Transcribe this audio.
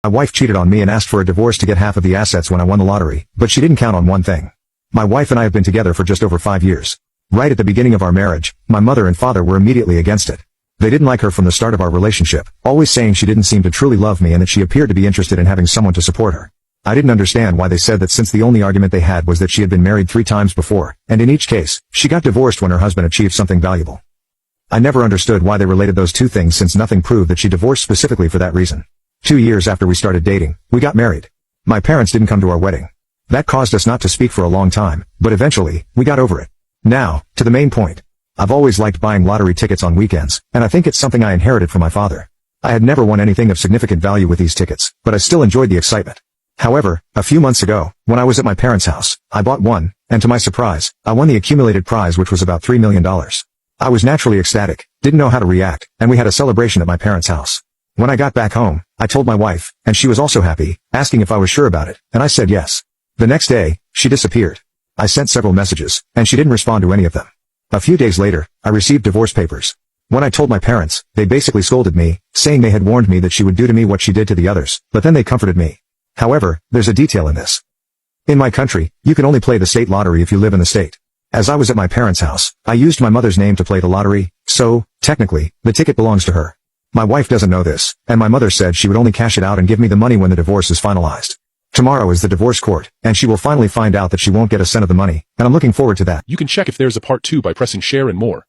My wife cheated on me and asked for a divorce to get half of the assets when I won the lottery, but she didn't count on one thing. My wife and I have been together for just over 5 years. Right at the beginning of our marriage, my mother and father were immediately against it. They didn't like her from the start of our relationship, always saying she didn't seem to truly love me and that she appeared to be interested in having someone to support her. I didn't understand why they said that, since the only argument they had was that she had been married 3 times before, and in each case, she got divorced when her husband achieved something valuable. I never understood why they related those two things, since nothing proved that she divorced specifically for that reason. 2 years after we started dating, we got married. My parents didn't come to our wedding. That caused us not to speak for a long time, but eventually, we got over it. Now, to the main point. I've always liked buying lottery tickets on weekends, and I think it's something I inherited from my father. I had never won anything of significant value with these tickets, but I still enjoyed the excitement. However, a few months ago, when I was at my parents' house, I bought one, and to my surprise, I won the accumulated prize, which was about $3 million. I was naturally ecstatic, didn't know how to react, and we had a celebration at my parents' house. When I got back home, I told my wife, and she was also happy, asking if I was sure about it, and I said yes. The next day, she disappeared. I sent several messages, and she didn't respond to any of them. A few days later, I received divorce papers. When I told my parents, they basically scolded me, saying they had warned me that she would do to me what she did to the others, but then they comforted me. However, there's a detail in this. In my country, you can only play the state lottery if you live in the state. As I was at my parents' house, I used my mother's name to play the lottery, so, technically, the ticket belongs to her. My wife doesn't know this, and my mother said she would only cash it out and give me the money when the divorce is finalized. Tomorrow is the divorce court, and she will finally find out that she won't get a cent of the money, and I'm looking forward to that. You can check if there's a part 2 by pressing share and more.